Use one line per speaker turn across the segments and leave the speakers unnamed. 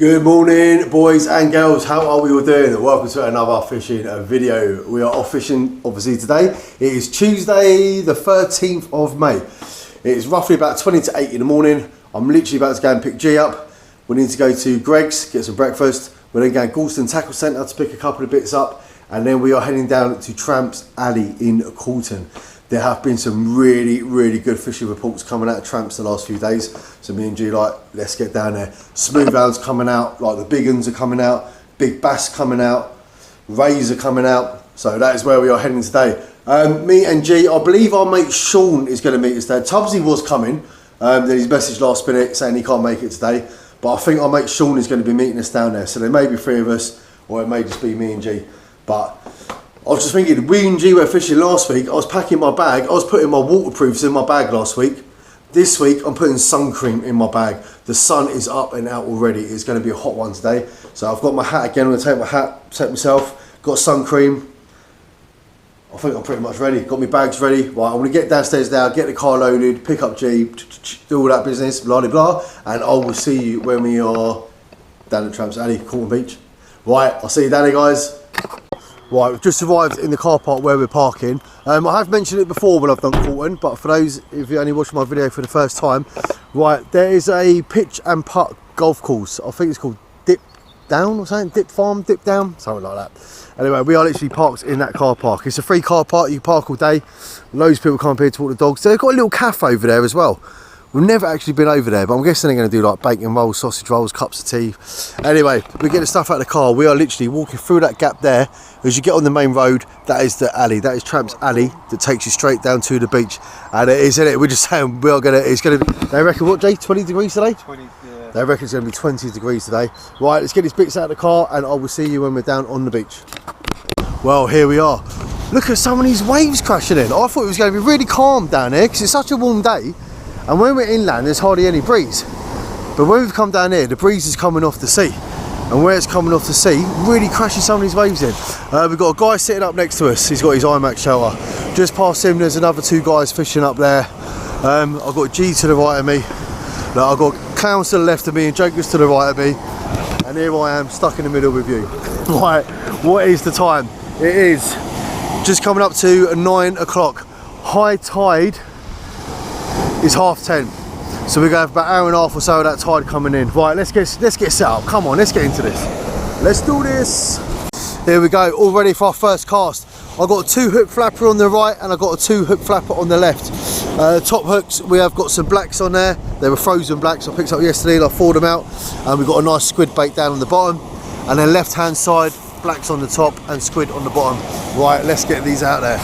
Good morning, boys and girls. How are we all doing? Welcome to another fishing video. We are off fishing obviously today. It is Tuesday the 13th of May. It is roughly about 20 to 8 in the morning. I'm literally about to go and pick G up. We need to go to Greg's, get some breakfast. We're then going to Corton Tackle Centre to pick a couple of bits up. And then we are heading down to Tramps alley in Corton. There have been some really good fishing reports coming out of Tramps the last few days. So me and G like, let's get down there. Smooth hounds coming out, like the big uns are coming out, big bass coming out, rays are coming out. So that is where we are heading today. Me and G, I believe our mate Sean is going to meet us there. Tubbsy was coming, then he's messaged last minute saying he can't make it today. But I think our mate Sean is going to be meeting us down there. So there may be three of us, or it may just be me and G. But I was just thinking, we and G were fishing last week. I was packing my bag. I was putting my waterproofs in my bag last week. This week, I'm putting sun cream in my bag. The sun is up and out already. It's going to be a hot one today. So I've got my hat again. I'm going to take my hat, set myself. Got sun cream. I think I'm pretty much ready. Got my bags ready. Right, I'm going to get downstairs now, get the car loaded, pick up G, do all that business, blah, blah, blah. And I will see you when we are down at Tramps Alley, Corton Beach. Right, I'll see you down there, guys. Right, we've just arrived in the car park where we're parking. I have mentioned it before when I've done Corton, but for those, if you're only watching my video for the first time, right, there is a pitch and putt golf course. I think it's called Dip Down or something, Dip Farm, Dip Down, something like that. Anyway, we are literally parked in that car park. It's a free car park, you can park all day. Loads of people come up here to walk the dogs. So they've got a little cafe over there as well. We've never actually been over there, but I'm guessing they're going to do like bacon rolls, sausage rolls, cups of tea. Anyway, we get the stuff out of the car. We are literally walking through that gap there. As you get on the main road, that is the alley. That is Tramps Alley that takes you straight down to the beach. And it is, isn't it? We're just saying we are going to, it's going to be, they reckon what, Jay, 20 degrees today?
20, yeah.
They reckon it's going to be 20 degrees today. Right, let's get these bits out of the car and I will see you when we're down on the beach. Well, here we are. Look at some of these waves crashing in. I thought it was going to be really calm down here because it's such a warm day. And when we're inland, there's hardly any breeze. But when we've come down here, the breeze is coming off the sea. And where it's coming off the sea, really crashing some of these waves in. We've got a guy sitting up next to us. He's got his IMAX shelter. Just past him, there's another two guys fishing up there. I've got G to the right of me. Look, I've got Clowns to the left of me and Jokers to the right of me. And here I am, stuck in the middle with you. Right, what is the time? It is just coming up to 9 o'clock. High tide is 10:30, so we're going to have about an hour and a half or so of that tide coming in. Right, let's get set up. Come on, let's get into this. Let's do this. Here we go, all ready for our first cast. I've got a 2-hook flapper on the right and I've got a 2-hook flapper on the left. Top hooks, we have got some blacks on there. They were frozen blacks I picked up yesterday and I thawed them out. And we've got a nice squid bait down on the bottom. And then left hand side, blacks on the top and squid on the bottom. Right, let's get these out there.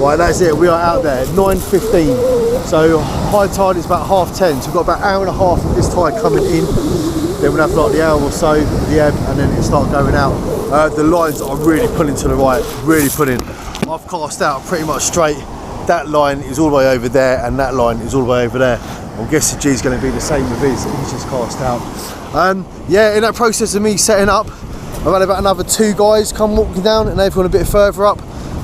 Right, that's it, we are out there, 9:15. So high tide is about 10:30, so we've got about an hour and a half of this tide coming in. Then we'll have like the hour or so, the ebb, and then it'll start going out. The lines are really pulling to the right, really pulling. I've cast out pretty much straight. That line is all the way over there, and that line is all the way over there. I'm guessing G's going to be the same with his, he's just cast out. Yeah, in that process of me setting up, I've had about another 2 guys come walking down, and they've gone a bit further up.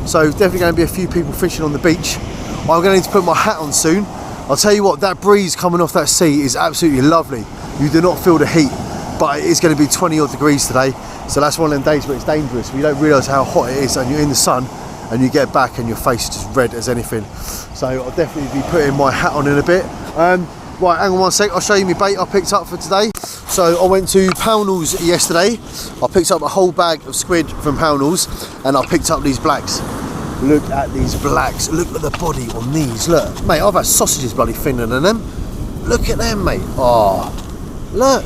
So definitely going to be a few people fishing on the beach. I'm going to need to put my hat on soon. I'll tell you what, that breeze coming off that sea is absolutely lovely. You do not feel the heat, but it is going to be 20 odd degrees today. So that's one of them days where it's dangerous. You don't realise how hot it is and you're in the sun and you get back and your face is just red as anything. So I'll definitely be putting my hat on in a bit. Right, hang on one sec, I'll show you my bait I picked up for today. So I went to Pownall's yesterday. I picked up a whole bag of squid from Pownall's and I picked up these blacks. Look at these blacks, look at the body on these, look. Mate, I've had sausages bloody thinner than them. Look at them, mate. Oh, look.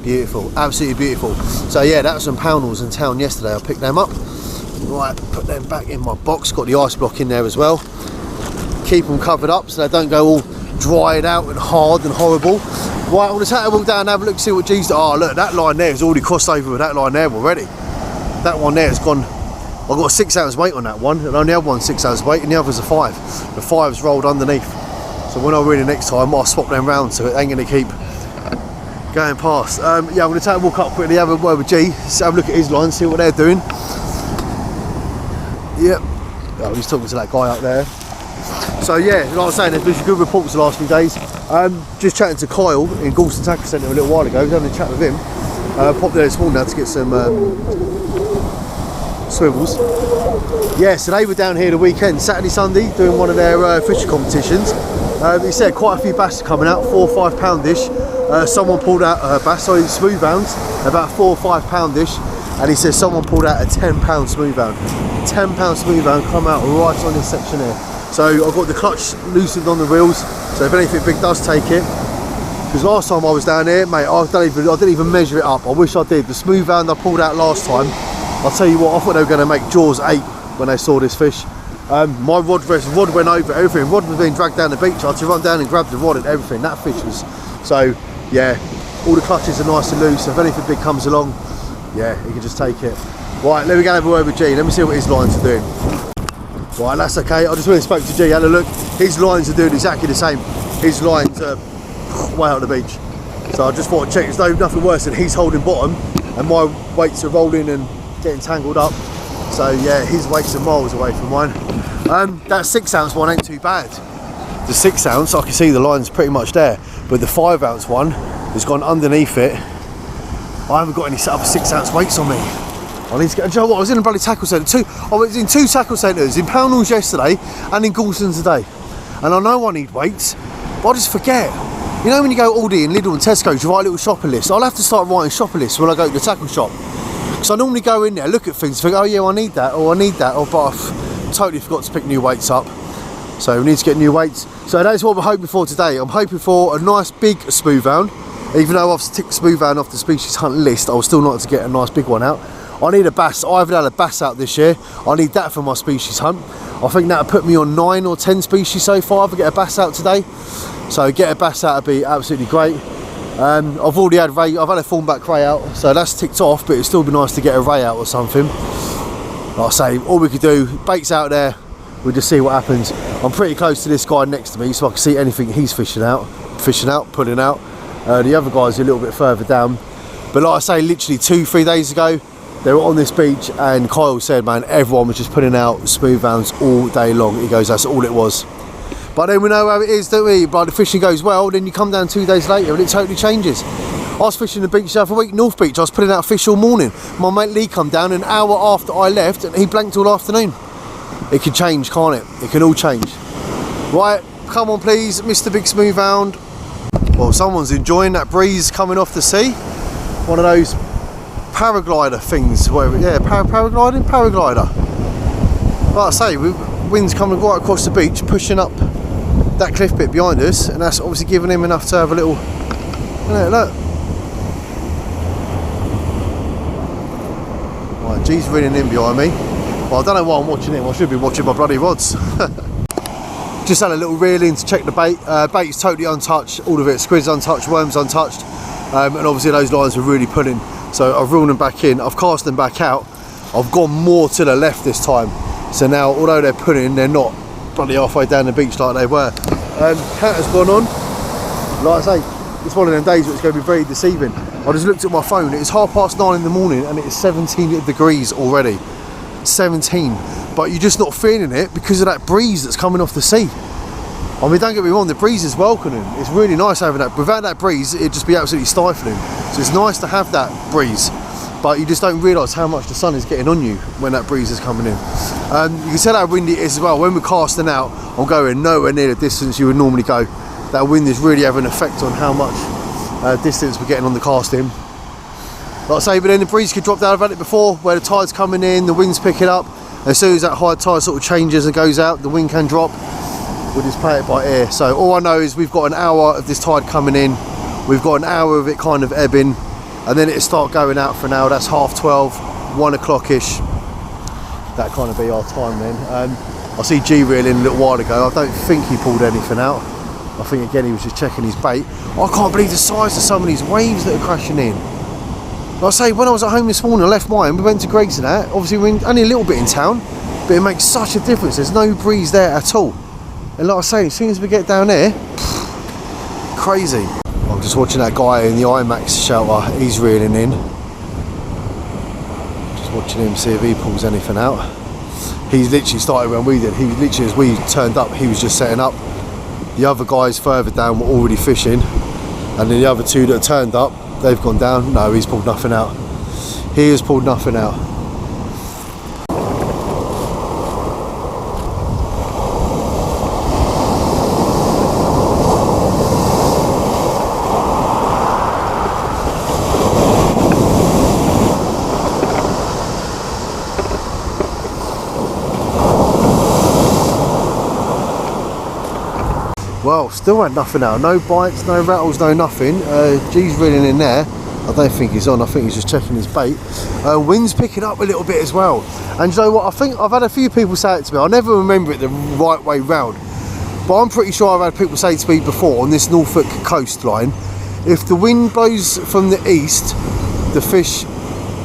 Beautiful, absolutely beautiful. So yeah, that was from Pownall's in town yesterday. I picked them up. Right, put them back in my box. Got the ice block in there as well. Keep them covered up so they don't go all dried out and hard and horrible. Right, I'm going to take them all down and have a look, see what G's do. Oh look, that line there has already crossed over with that line there already. That one there has gone, I've got a 6 ounce weight on that one, and only have one 6 ounce weight and the other's a 5. The 5's rolled underneath. So when I read it next time, I'll swap them round so it ain't going to keep going past. Yeah, I'm going to take a walk up quickly, have a word with G, have a look at his line, see what they're doing. Yep. Oh, he's talking to that guy up there. So yeah, like I was saying, there's been some good reports the last few days. Just chatting to Kyle in Corton Tackle Centre a little while ago, having a chat with him. Popped there this morning now to get some swivels. Yeah, so they were down here the weekend, Saturday, Sunday, doing one of their fishing competitions. He said quite a few bass coming out, 4 or 5 poundish. Someone pulled out a bass, sorry, smooth hounds, about 4 or 5 poundish. And he says someone pulled out a 10 pound smooth hound. 10 pound smooth hound come out right on this section here. So I've got the clutch loosened on the reels, so if anything big does take it. Because last time I was down here, mate, I didn't even measure it up. I wish I did. The smooth hound I pulled out last time, I'll tell you what, I thought they were going to make Jaws 8 when they saw this fish. My rod went over everything. Rod was being dragged down the beach. I had to run down and grab the rod and everything. That fish was, so yeah, all the clutches are nice and loose. If anything big comes along, yeah, you can just take it. Right, let me go and have a word with G. Let me see what his lines are doing. Right, that's okay. I just went and spoke to G, had a look. His lines are doing exactly the same. His lines are way out on the beach. So I just thought I'd check. There's nothing worse than he's holding bottom and my weights are rolling and getting tangled up. So yeah, his weights are miles away from mine. That 6 ounce one ain't too bad. The 6 ounce, I can see the line's pretty much there. But the 5 ounce one has gone underneath it. I haven't got any set up 6 ounce weights on me. I need to get, do you know what, I was in a bloody tackle centre. I was in 2 tackle centres, in Pownall's yesterday and in Corton today. And I know I need weights, but I just forget. You know when you go Aldi and Lidl and Tesco, you write a little shopping list. I'll have to start writing shopping lists when I go to the tackle shop. Because I normally go in there, look at things, think, oh yeah, I need that, or I need that, or but I've totally forgot to pick new weights up. So we need to get new weights. So that's what we're hoping for today. I'm hoping for a nice big smooth hound. Even though I've ticked smooth hound off the species hunt list, I was still not to get a nice big one out. I need a bass. I haven't had a bass out this year. I need that for my species hunt. I think that'll put me on 9 or 10 species so far if I get a bass out today. So get a bass out would be absolutely great. I've already had ray. I've had a thornback ray out, so that's ticked off. But it'd still be nice to get a ray out or something. Like I say, all we could do, bait's out there. We'll just see what happens. I'm pretty close to this guy next to me, so I can see anything he's fishing out, pulling out. The other guys are a little bit further down. But like I say, literally 2-3 days ago, they were on this beach and Kyle said, man, everyone was just putting out smooth hounds all day long. He goes, that's all it was. But then we know how it is, don't we? But the fishing goes well, then you come down 2 days later and it totally changes. I was fishing the beach the other week, North Beach. I was putting out fish all morning. My mate Lee come down an hour after I left and he blanked all afternoon. It can change, can't it? It can all change. Right, come on please, Mr. Big Smooth Hound. Well, someone's enjoying that breeze coming off the sea. One of those paraglider things, whatever. Yeah, paraglider. Like I say, wind's coming right across the beach, pushing up that cliff bit behind us, and that's obviously giving him enough to have a little. Look. Right, G's reeling in behind me. Well, I don't know why I'm watching him. I should be watching my bloody rods. Just had a little reel in to check the bait. Bait's totally untouched, all of it. Squid's untouched, worms untouched, and obviously those lines are really pulling. So I've reeled them back in, I've cast them back out. I've gone more to the left this time. So now, although they're pulling, they're not bloody halfway down the beach like they were. Cat has gone on. Like I say, it's one of them days where it's going to be very deceiving. I just looked at my phone, it's 9:30 in the morning and it's 17 degrees already. 17, but you're just not feeling it because of that breeze that's coming off the sea. I mean, don't get me wrong, the breeze is welcoming. It's really nice having that. Without that breeze, it'd just be absolutely stifling. So it's nice to have that breeze, but you just don't realise how much the sun is getting on you when that breeze is coming in. You can tell how windy it is as well. When we're casting out, I'm going nowhere near the distance you would normally go. that wind is really having an effect on how much distance we're getting on the casting. Like I say, but then the breeze could drop down. I've had it before where the tide's coming in, the wind's picking up. As soon as that high tide sort of changes and goes out, the wind can drop. We'll just play it by ear. So all I know is we've got an hour of this tide coming in, we've got an hour of it kind of ebbing, and then it'll start going out for an hour. That's 12:30, 1 o'clock-ish. That kind of be our time then. I see G reeling a little while ago. I don't think he pulled anything out. I think again he was just checking his bait. I can't believe the size of some of these waves that are crashing in. Like I say, when I was at home this morning, I left mine, we went to Greg's and that. Obviously we're only a little bit in town, but it makes such a difference. There's no breeze there at all. And like I say, as soon as we get down there, crazy. I'm just watching that guy in the IMAX shelter, he's reeling in. Just watching him see if he pulls anything out. He's literally started when we did. He was literally, as we turned up, he was just setting up. The other guys further down were already fishing. And then the other two that turned up, they've gone down. No, he's pulled nothing out. He has pulled nothing out. Well, still had nothing out. No bites, no rattles, no nothing. G's reeling in there. I don't think he's on. I think he's just checking his bait. Wind's picking up a little bit as well. And you know what? I think I've had a few people say it to me. I never remember it the right way round. But I'm pretty sure I've had people say to me before on this Norfolk coastline, if the wind blows from the east, the fish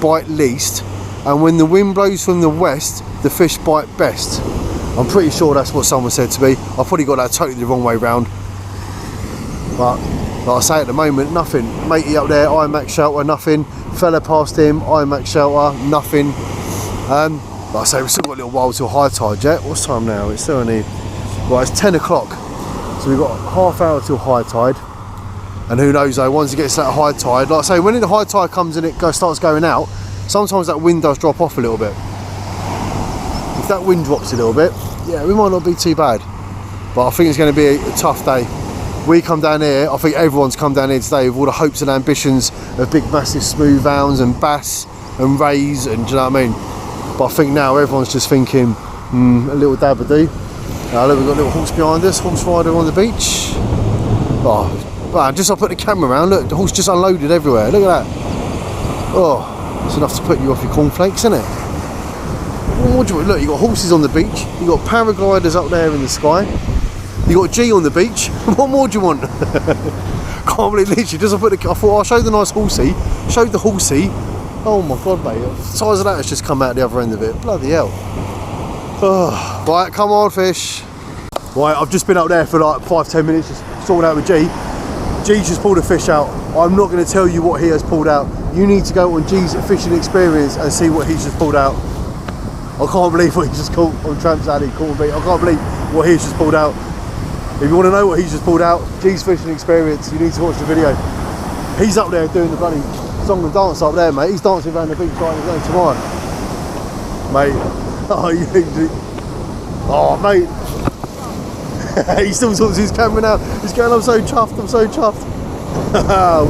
bite least. And when the wind blows from the west, the fish bite best. I'm pretty sure that's what someone said to me. I've probably got that totally the wrong way round. But like I say, at the moment, nothing. Matey up there, IMAX shelter, nothing. Fella past him, IMAX shelter, nothing. Like I say, we've still got a little while till high tide yet. What's time now? It's still only, well, it's 10 o'clock. So we've got half hour till high tide. And who knows though, once it gets to that high tide, like I say, when the high tide comes and it starts going out, sometimes that wind does drop off a little bit. If that wind drops a little bit, yeah, we might not be too bad. But I think it's going to be a tough day. We come down here, I think everyone's come down here today with all the hopes and ambitions of big massive smooth hounds and bass and rays, and do you know what I mean? But I think now everyone's just thinking, a little dab would do. Look, we've got a little horse behind us, horse rider on the beach. Oh, wow, just I put the camera around, look, the horse just unloaded everywhere, look at that. Oh, it's enough to put you off your cornflakes, isn't it? What do you want? Look, you've got horses on the beach, you've got paragliders up there in the sky, you've got G on the beach. What more do you want? Can't believe, literally, just I thought I'll show the nice horsey, showed the horsey. Oh my god, mate, the size of that has just come out the other end of it. Bloody hell. Oh, right, come on, fish. Right, I've just been up there for like 5-10 minutes, just sorting out with G. G's just pulled a fish out. I'm not going to tell you what he has pulled out. You need to go on G's fishing experience and see what he's just pulled out. I can't believe what he's just caught on Tramps alley, Corton beat. I can't believe what he's just pulled out. If you want to know what he's just pulled out, G's fishing experience, you need to watch the video. He's up there doing the bloody song and dance up there, mate. He's dancing around the beach right there tomorrow. Mate. Oh, mate. He still talks to his camera now. He's going, I'm so chuffed, I'm so chuffed.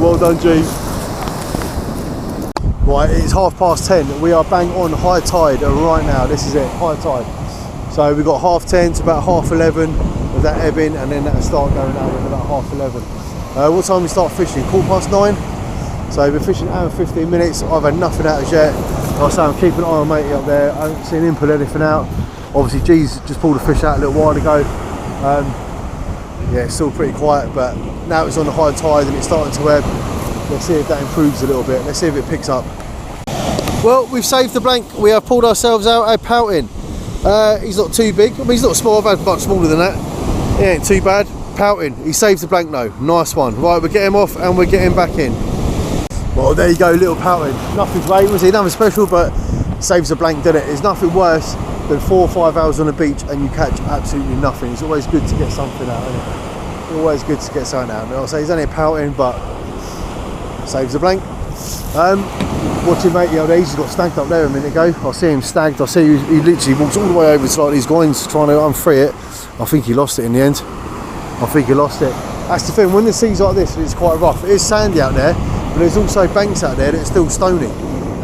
Well done, G. Right, it's 10:30. We are bang on high tide right now. This is it, high tide. So we've got 10:30 to about 11:30 with that ebbing, and then that'll start going out at about 11:30. What time we start fishing? 9:15. So we've been fishing an hour and 15 minutes. I've had nothing out as yet. Like I say, I'm keeping an eye on matey up there. I haven't seen him pull anything out. Obviously G's just pulled a fish out a little while ago. Yeah, it's still pretty quiet, but now it's on the high tide and it's starting to ebb. Let's see if that improves a little bit. Let's see if it picks up. Well, we've saved the blank. We have pulled ourselves out a pouting. He's not too big. I mean, he's not small. I've had much smaller than that. He ain't too bad. Pouting. He saved the blank though. Nice one. Right, we're getting him off and we're getting back in. Well, there you go, little pouting. Nothing great, was it? Nothing special, but saves the blank, didn't it? There's nothing worse than 4 or 5 hours on the beach and you catch absolutely nothing. It's always good to get something out, isn't it? Always good to get something out. I'll say he's only a pouting, but saves the blank. Watching matey out there, he's got snagged up there a minute ago. I see him snagged. I see he literally walks all the way over to like these groins trying to unfree it. I think he lost it in the end. I think he lost it. That's the thing, when the sea's like this, it's quite rough. It is sandy out there, but there's also banks out there that are still stony.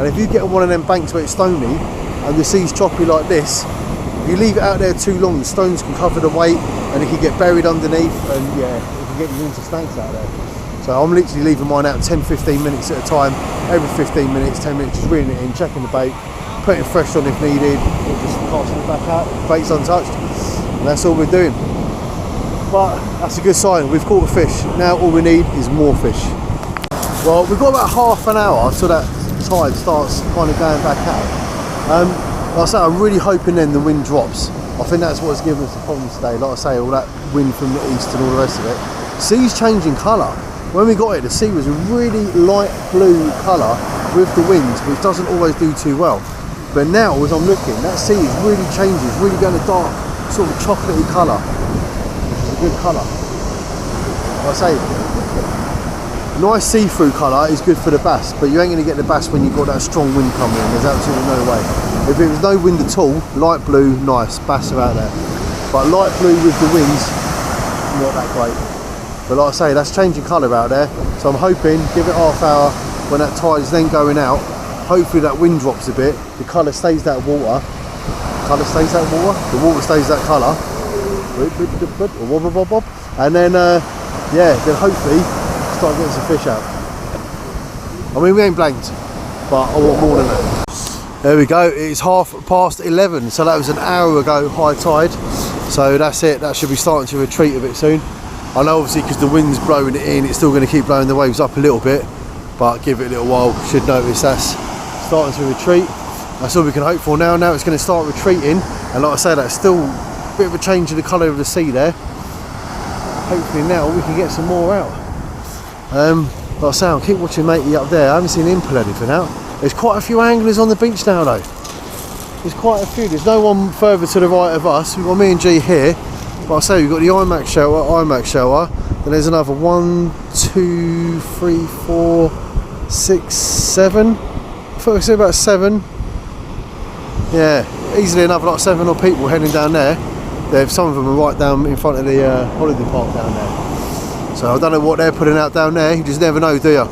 And if you get on one of them banks where it's stony, and the sea's choppy like this, if you leave it out there too long, the stones can cover the weight, and it can get buried underneath, and yeah, it can get you into snags out there. So I'm literally leaving mine out 10-15 minutes at a time. Every 15 minutes, 10 minutes, just reeling it in, checking the bait, putting fresh on if needed, or just casting it back out if the bait's untouched. And that's all we're doing. But that's a good sign, we've caught a fish. Now all we need is more fish. Well, we've got about half an hour till that tide starts kind of going back out. Like I say, I'm really hoping then the wind drops. I think that's what's given us the problem today. Like I say, all that wind from the east and all the rest of it. Sea's changing colour. When we got it, the sea was a really light blue colour with the wind, which doesn't always do too well. But now, as I'm looking, that sea is really changing. It's really going a dark, sort of chocolatey colour. It's a good colour. Like I say, nice see-through colour is good for the bass, but you ain't going to get the bass when you've got that strong wind coming in. There's absolutely no way. If it was no wind at all, light blue, nice, bass are out there. But light blue with the winds, not that great. But like I say, that's changing colour out there. So I'm hoping, give it half hour, when that tide is then going out, hopefully that wind drops a bit, the colour stays that water. Colour stays that water? The water stays that colour. And then, yeah, then hopefully start getting some fish out. I mean, we ain't blanked, but I want more than that. There we go, it's 11:30, so that was an hour ago, high tide. So that's it, that should be starting to retreat a bit soon. I know obviously because the wind's blowing it in, it's still going to keep blowing the waves up a little bit, but give it a little while, should notice that's starting to retreat. That's all we can hope for now. Now it's going to start retreating, and like I say, that's still a bit of a change in the colour of the sea there. Hopefully now we can get some more out. Like I say, I'll keep watching matey up there. I haven't seen him pull anything out. There's quite a few anglers on the beach now though. There's quite a few. There's no one further to the right of us. We've got me and G here. But I say we've got the IMAX shelter, then there's another 1, 2, 3, 4, 6, 7. I thought I said about 7. Yeah, easily another like 7 odd people heading down there. Some of them are right down in front of the holiday park down there. So I don't know what they're putting out down there. You just never know, do you?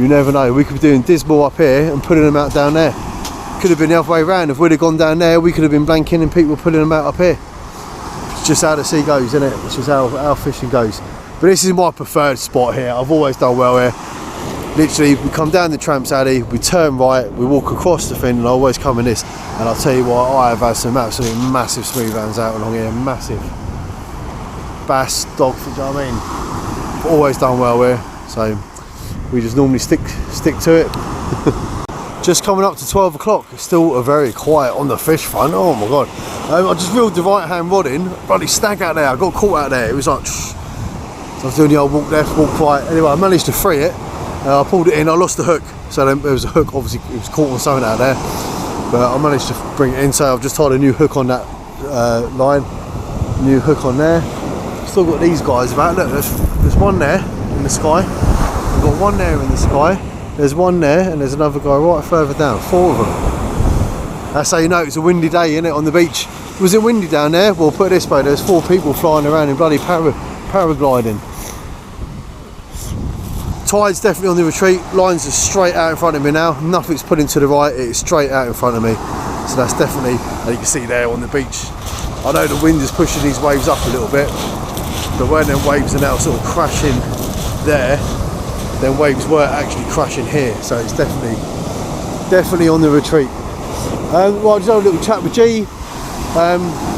You never know. We could be doing dismal up here and putting them out down there. Could have been the other way around. If we'd have gone down there, we could have been blanking and people pulling them out up here. It's just how the sea goes, isn't it? It's just how fishing goes. But this is my preferred spot here. I've always done well here. Literally, we come down the Tramps alley, we turn right, we walk across the thing, and I always come in this. And I'll tell you what, I have had some absolutely massive smooth hands out along here. Massive. Bass, dogfish, you know what I mean? I've always done well here. So we just normally stick to it. Just coming up to 12 o'clock, it's still very quiet on the fish front. Oh my god. I just reeled the right hand rod in, bloody stag out there. I got caught out there. It was like, so I was doing the old walk left, walk right. Anyway, I managed to free it. I pulled it in, I lost the hook. So then there was a hook, obviously it was caught on something out there. But I managed to bring it in, so I've just tied a new hook on that line. New hook on there. Still got these guys about. Look, there's one there in the sky. We've got one there in the sky. There's one there, and there's another guy right further down. 4 of them. That's how you know it's a windy day, isn't it, on the beach? Was it windy down there? Well, put it this way, there's 4 people flying around in bloody paragliding. Tide's definitely on the retreat. Lines are straight out in front of me now. Nothing's pulling to the right, it's straight out in front of me. So that's definitely, and you can see there on the beach. I know the wind is pushing these waves up a little bit, but when them waves are now sort of crashing there, then waves were actually crashing here. So it's definitely on the retreat. Well, I just had a little chat with G.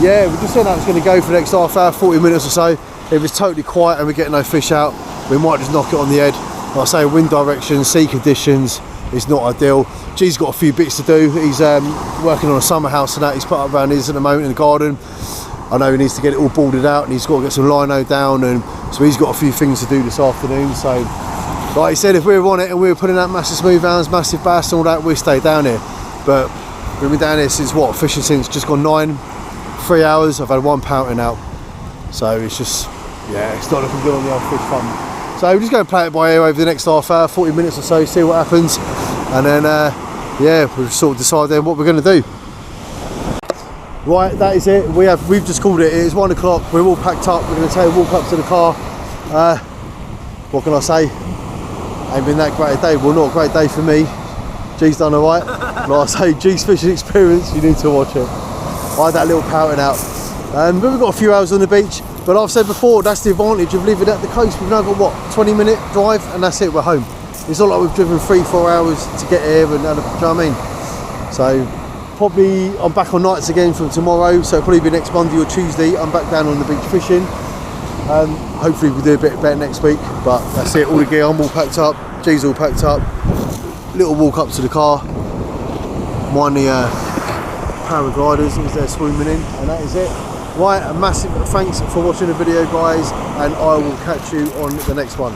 Yeah, we just said that it's going to go for the next half hour, 40 minutes or so. If it's totally quiet and we get no fish out, we might just knock it on the head. Like I say, wind direction, sea conditions, it's not ideal. G's got a few bits to do. He's working on a summer house and that. He's put up around his at the moment in the garden. I know he needs to get it all boarded out and he's got to get some lino down, and so he's got a few things to do this afternoon. So like he said, if we were on it and we were putting out massive smooth hounds, massive bass and all that, we'd stay down here. But we've been down here since what, fishing since just gone 3 hours. I've had 1 pouting out. So it's just, yeah, it's not looking good on the old fish front. So we're just going to play it by ear over the next half hour, 40 minutes or so, see what happens. And then, yeah, we'll sort of decide then what we're going to do. Right, that is it. We've just called it. It's 1 o'clock. We're all packed up. We're going to take a walk up to the car, What can I say? Ain't been that great a day. Well, not a great day for me. G's done alright. Like I say, G's fishing experience, you need to watch it. I had that little pouting out. But we've got a few hours on the beach. But I've said before, that's the advantage of living at the coast. We've now got, what, 20-minute drive, and that's it, we're home. It's not like we've driven 3-4 hours to get here, and do you know what I mean? So, probably, I'm back on nights again from tomorrow, so it'll probably be next Monday or Tuesday. I'm back down on the beach fishing. Hopefully we'll do a bit better next week, but that's it, all the gear, I'm all packed up, G's all packed up. Little walk up to the car. Mind the paragliders as they're swimming in, and that is it. Right, a massive thanks for watching the video, guys, and I will catch you on the next one.